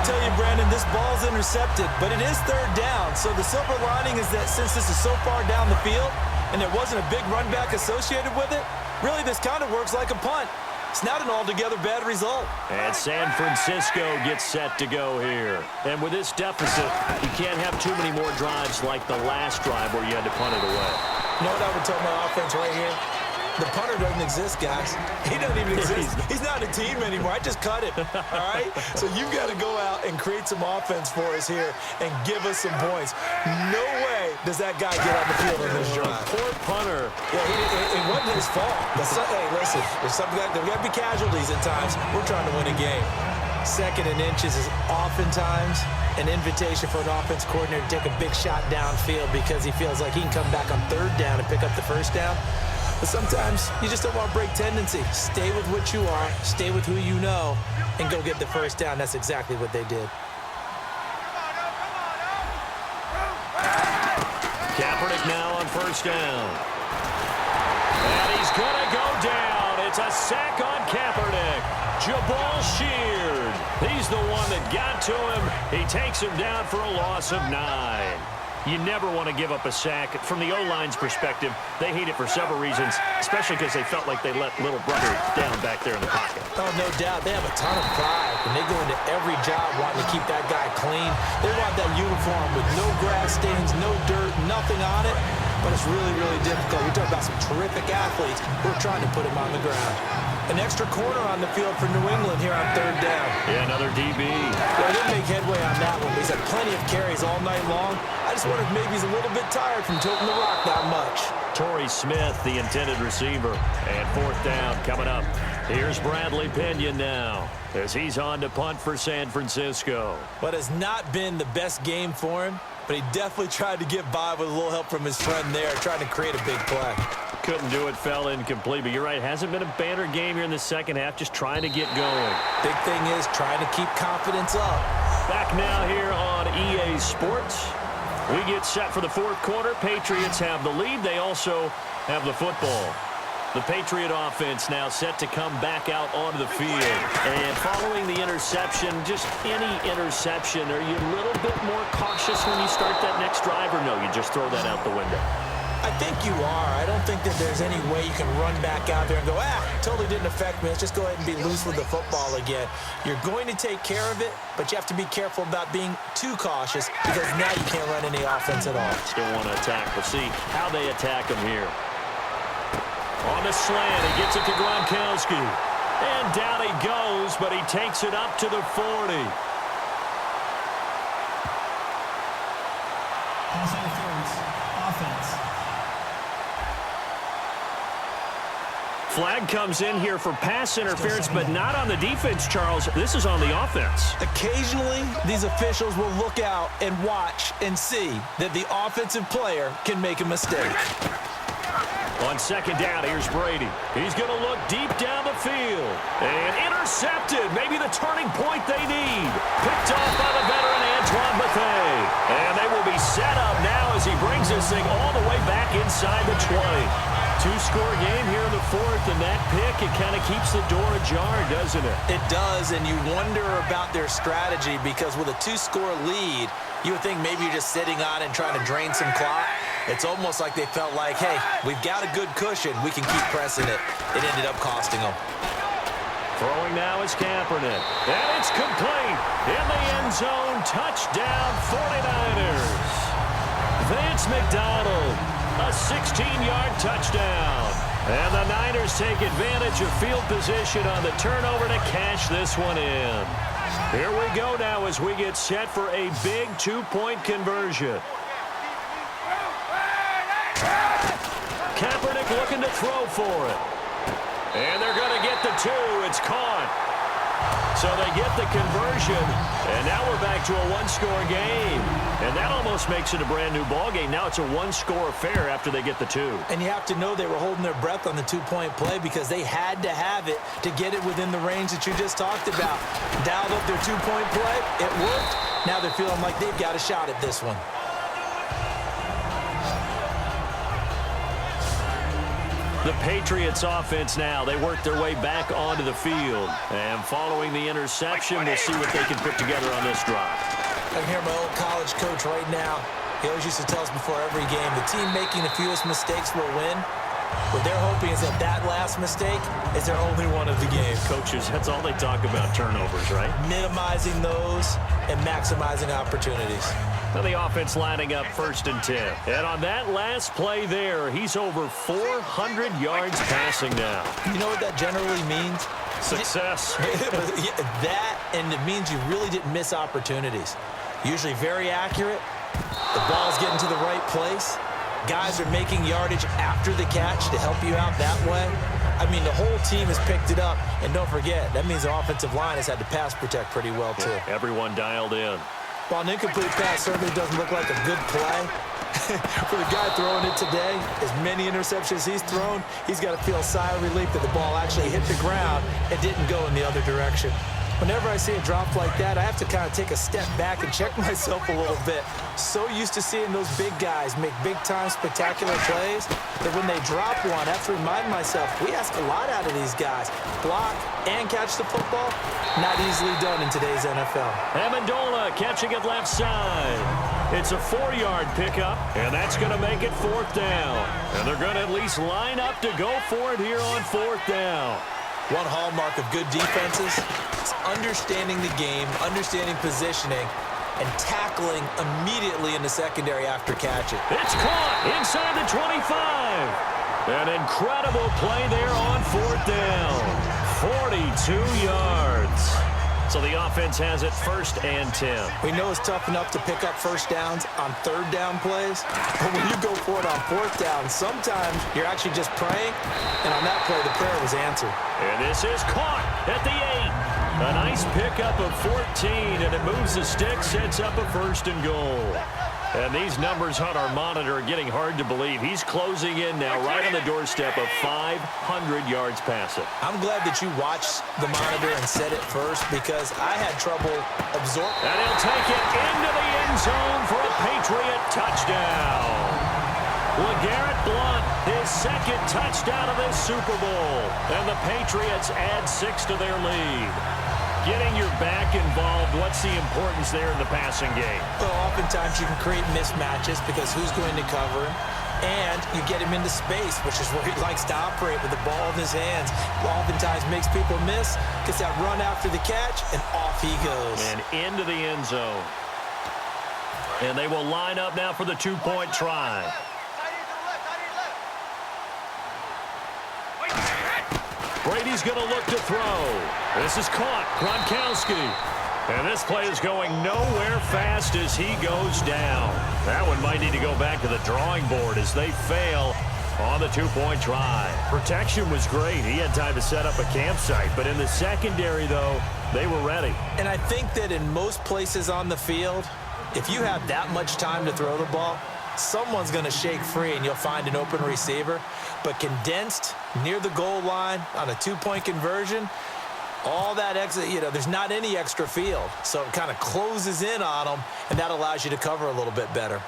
will tell you, Brandon, this ball's intercepted, but it is third down. So the silver lining is that since this is so far down the field and there wasn't a big run back associated with it, really this kind of works like a punt. It's not an altogether bad result. And San Francisco gets set to go here. And with this deficit, you can't have too many more drives like the last drive where you had to punt it away. You know what I would tell my offense right here? The punter doesn't exist, guys. He doesn't even exist. He's not a team anymore. I just cut it, all right? So you've got to go out and create some offense for us here and give us some points. No way does that guy get on the field on this drive. Poor punter. Yeah, it wasn't his fault. Hey, listen, there's got to be casualties at times. We're trying to win a game. Second and inches is oftentimes an invitation for an offense coordinator to take a big shot downfield because he feels like he can come back on third down and pick up the first down. But sometimes you just don't want to break tendency. Stay with what you are, stay with who you know, and go get the first down. That's exactly what they did. Kaepernick now on first down. And he's going to go down. It's a sack on Kaepernick. Jabal Sheard. He's the one that got to him. He takes him down for a loss of 9. You never want to give up a sack. From the O-line's perspective, they hate it for several reasons, especially because they felt like they let little brother down back there in the pocket. Oh, no doubt. They have a ton of pride, and they go into every job wanting to keep that guy clean. They want that uniform with no grass stains, no dirt, nothing on it. But it's really, really difficult. We talk about some terrific athletes. We're trying to put him on the ground. An extra corner on the field for New England here on third down. Yeah, another DB. Well, they didn't make headway on that one. He's had plenty of carries all night long. I just wonder if maybe he's a little bit tired from tilting the rock that much. Torrey Smith, the intended receiver. And fourth down coming up. Here's Bradley Pinion now as he's on to punt for San Francisco. But it's not been the best game for him, but he definitely tried to get by with a little help from his friend there, trying to create a big play. Couldn't do it, fell incomplete, but you're right, hasn't been a banner game here in the second half, just trying to get going. Big thing is trying to keep confidence up. Back now here on EA Sports. We get set for the fourth quarter. Patriots have the lead. They also have the football. The Patriot offense now set to come back out onto the field. And following the interception, just any interception, are you a little bit more cautious when you start that next drive, or no, you just throw that out the window? I think you are. I don't think that there's any way you can run back out there and go, totally didn't affect me. Let's just go ahead and be loose with the football again. You're going to take care of it, but you have to be careful about being too cautious because now you can't run any offense at all. Still want to attack. We'll see how they attack him here. On the slant, he gets it to Gronkowski. And down he goes, but he takes it up to the 40. Pass interference. Offense. Flag comes in here for pass interference, but not on the defense, Charles. This is on the offense. Occasionally, these officials will look out and watch and see that the offensive player can make a mistake. On second down, here's Brady. He's going to look deep down the field. And intercepted. Maybe the turning point they need. Picked off by the veteran Antoine Bethea. And they will be set up now as he brings this thing all the way back inside the 20. Two-score game here in the fourth, and that pick, it kind of keeps the door ajar, doesn't it? It does, and you wonder about their strategy because with a two-score lead, you would think maybe you're just sitting on it and trying to drain some clock. It's almost like they felt like, hey, we've got a good cushion. We can keep pressing it. It ended up costing them. Throwing now is Kaepernick. And it's complete. In the end zone, touchdown 49ers. Vance McDonald, a 16-yard touchdown. And the Niners take advantage of field position on the turnover to cash this one in. Here we go now as we get set for a big two-point conversion. Kaepernick looking to throw for it. And they're going to get the two. It's caught. So they get the conversion, and now we're back to a one-score game. And that almost makes it a brand-new ball game. Now it's a one-score affair after they get the two. And you have to know they were holding their breath on the two-point play because they had to have it to get it within the range that you just talked about. Dialed up their two-point play. It worked. Now they're feeling like they've got a shot at this one. The Patriots offense now, they work their way back onto the field. And following the interception, we'll see what they can put together on this drive. I can hear my old college coach right now. He always used to tell us before every game, the team making the fewest mistakes will win. What they're hoping is that that last mistake is their only one of the game. Coaches, that's all they talk about, turnovers, right? Minimizing those and maximizing opportunities. Now the offense lining up 1st and 10. And on that last play there, he's over 400 yards passing now. You know what that generally means? Success. That, and it means you really didn't miss opportunities. Usually very accurate. The ball's getting to the right place. Guys are making yardage after the catch to help you out that way. I mean, the whole team has picked it up. And don't forget, that means the offensive line has had to pass protect pretty well, too. Yeah, everyone dialed in. Well, an incomplete pass certainly doesn't look like a good play. For the guy throwing it today, as many interceptions he's thrown, he's got to feel a sigh of relief that the ball actually hit the ground and didn't go in the other direction. Whenever I see a drop like that, I have to kind of take a step back and check myself a little bit. So used to seeing those big guys make big-time spectacular plays that when they drop one, I have to remind myself, we ask a lot out of these guys. Block and catch the football, not easily done in today's NFL. Amendola catching it left side. It's a 4-yard pickup, and that's going to make it 4th down. And they're going to at least line up to go for it here on 4th down. One hallmark of good defenses is understanding the game, understanding positioning, and tackling immediately in the secondary after catching. It's caught inside the 25. An incredible play there on 4th down. 42 yards. So the offense has it 1st and 10. We know it's tough enough to pick up first downs on 3rd down plays, but when you go for it on 4th down, sometimes you're actually just praying, and on that play, the prayer was answered. And this is caught at the 8. A nice pickup of 14, and it moves the stick, sets up a 1st and goal. And these numbers on our monitor are getting hard to believe. He's closing in now right on the doorstep of 500 yards passing. I'm glad that you watched the monitor and said it first because I had trouble absorbing. And he'll take it into the end zone for a Patriot touchdown. LeGarrette Blount, his 2nd touchdown of this Super Bowl. And the Patriots add 6 to their lead. Getting your back involved, what's the importance there in the passing game? Well, oftentimes you can create mismatches because who's going to cover him? And you get him into space, which is where he likes to operate with the ball in his hands. Oftentimes makes people miss, gets that run after the catch, and off he goes. And into the end zone. And they will line up now for the 2-point try. Brady's going to look to throw. This is caught. Gronkowski. And this play is going nowhere fast as he goes down. That one might need to go back to the drawing board as they fail on the 2-point try. Protection was great. He had time to set up a campsite. But in the secondary, though, they were ready. And I think that in most places on the field, if you have that much time to throw the ball, someone's going to shake free and you'll find an open receiver. But condensed near the goal line on a 2-point conversion, all that extra, there's not any extra field. So it kind of closes in on them, and that allows you to cover a little bit better.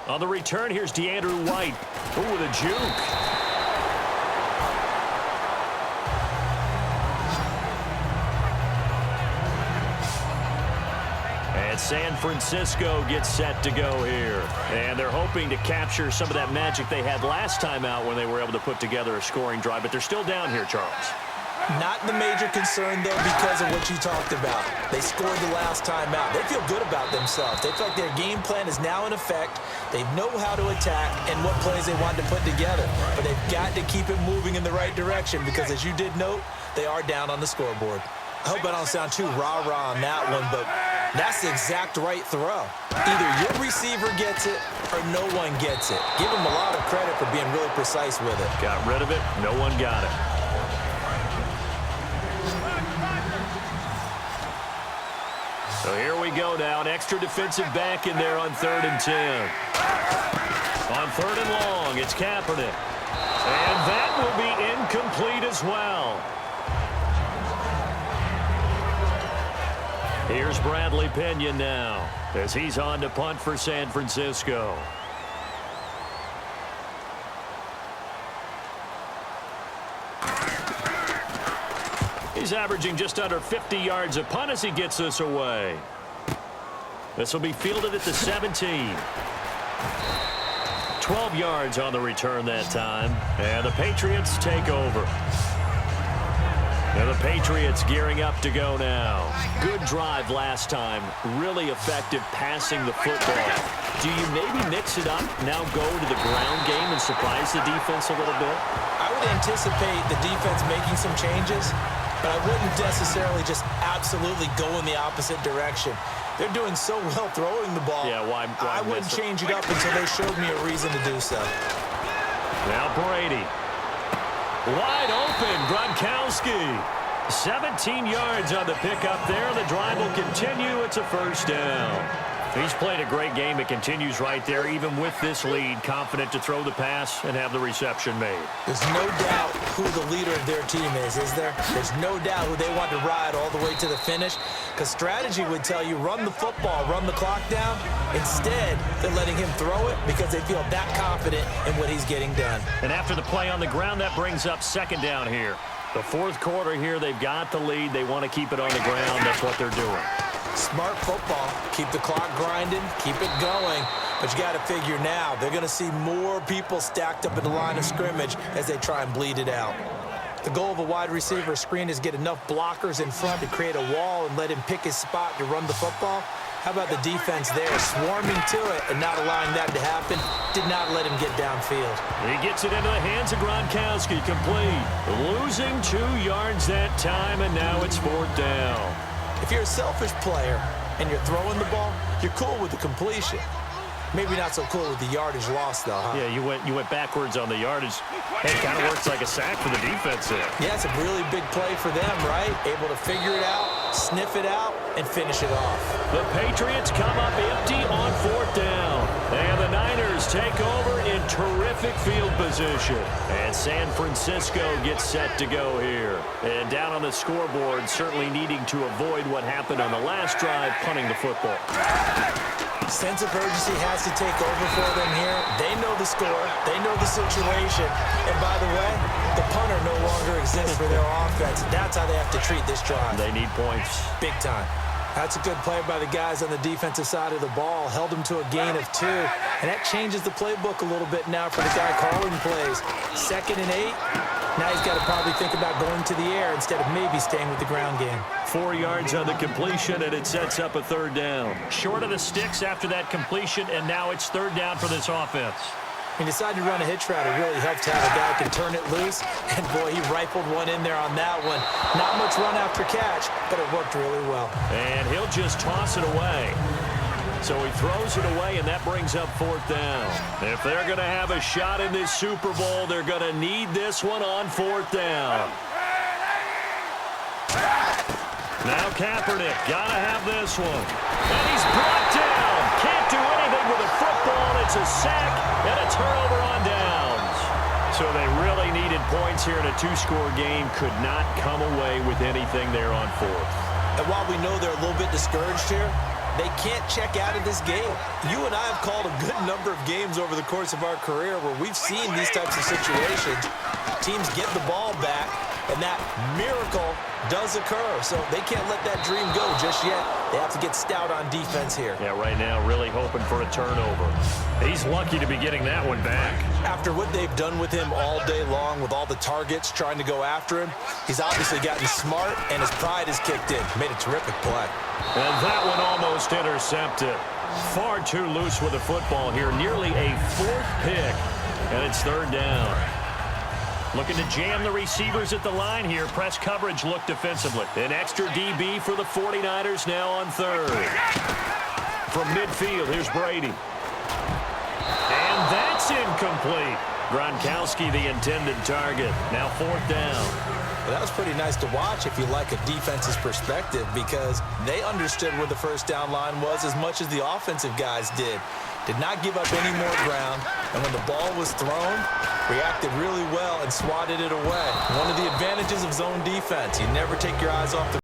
On the return, here's DeAndre White. Ooh, with a juke. And San Francisco gets set to go here. And they're hoping to capture some of that magic they had last time out when they were able to put together a scoring drive. But they're still down here, Charles. Not the major concern, though, because of what you talked about. They scored the last time out. They feel good about themselves. They feel like their game plan is now in effect. They know how to attack and what plays they want to put together. But they've got to keep it moving in the right direction because, as you did note, they are down on the scoreboard. I hope I don't sound too rah-rah on that one, but that's the exact right throw. Either your receiver gets it or no one gets it. Give him a lot of credit for being really precise with it. Got rid of it. No one got it. So here we go now. An extra defensive back in there on 3rd and 10. On 3rd and long, it's Kaepernick. And that will be incomplete as well. Here's Bradley Pinion now as he's on to punt for San Francisco. He's averaging just under 50 yards a punt as he gets this away. This will be fielded at the 17. 12 yards on the return that time. And the Patriots take over. And the Patriots gearing up to go now. Good drive last time. Really effective passing the football. Do you maybe mix it up, now go to the ground game and surprise the defense a little bit? I would anticipate the defense making some changes, but I wouldn't necessarily just absolutely go in the opposite direction. They're doing so well throwing the ball. Yeah, why I wouldn't change it up until they showed me a reason to do so. Now Brady. Wide open, Gronkowski. 17 yards on the pickup there. The drive will continue. It's a first down. He's played a great game. It continues right there, even with this lead. Confident to throw the pass and have the reception made. There's no doubt who the leader of their team is there? There's no doubt who they want to ride all the way to the finish, because strategy would tell you run the football, run the clock down. Instead, they're letting him throw it because they feel that confident in what he's getting done. And after the play on the ground, that brings up second down here. The fourth quarter here, they've got the lead. They want to keep it on the ground. That's what they're doing. Smart football. Keep the clock grinding. Keep it going. But you got to figure now, they're going to see more people stacked up in the line of scrimmage as they try and bleed it out. The goal of a wide receiver screen is get enough blockers in front to create a wall and let him pick his spot to run the football. How about the defense there, swarming to it and not allowing that to happen? Did not let him get downfield. He gets it into the hands of Gronkowski, complete. Losing 2 yards that time, and now it's fourth down. If you're a selfish player and you're throwing the ball, you're cool with the completion. Maybe not so cool with the yardage loss, though, huh? Yeah, you went backwards on the yardage. It kind of works like a sack for the defense there. Yeah, it's a really big play for them, right? Able to figure it out, sniff it out, and finish it off. The Patriots come up empty on fourth down. And the Niners take over in terrific field position. And San Francisco gets set to go here. And down on the scoreboard, certainly needing to avoid what happened on the last drive, punting the football. Sense of urgency has to take over for them here. They know the score. They know the situation. And by the way, the punter no longer exists for their offense. That's how they have to treat this drive. They need points. Big time. That's a good play by the guys on the defensive side of the ball. Held them to a gain of 2. And that changes the playbook a little bit now for the guy calling plays. 2nd and 8. Now he's got to probably think about going to the air instead of maybe staying with the ground game. 4 yards on the completion, and it sets up a third down. Short of the sticks after that completion, and now it's third down for this offense. He decided to run a hitch route. It really helped to have a guy who can turn it loose. And, boy, he rifled one in there on that one. Not much run after catch, but it worked really well. And he'll just toss it away. So he throws it away, and that brings up fourth down. If they're going to have a shot in this Super Bowl, they're going to need this one on fourth down. Now Kaepernick, got to have this one. And he's brought down. Can't do anything with a football. It's a sack and a turnover on downs. So they really needed points here in a 2-score game. Could not come away with anything there on fourth. And while we know they're a little bit discouraged here, they can't check out of this game. You and I have called a good number of games over the course of our career where we've seen these types of situations. Teams get the ball back, and that miracle does occur. So they can't let that dream go just yet. They have to get stout on defense here. Yeah, right now really hoping for a turnover. He's lucky to be getting that one back. After what they've done with him all day long, with all the targets trying to go after him, he's obviously gotten smart, and his pride has kicked in. Made a terrific play. And that one almost intercepted. Far too loose with the football here. Nearly a 4th pick, and it's third down. Looking to jam the receivers at the line here. Press coverage look defensively. An extra DB for the 49ers now on third. From midfield, here's Brady. And that's incomplete. Gronkowski, the intended target. Now fourth down. Well, that was pretty nice to watch if you like a defense's perspective, because they understood where the first down line was as much as the offensive guys did. Did not give up any more ground, and when the ball was thrown, reacted really well and swatted it away. One of the advantages of zone defense, you never take your eyes off the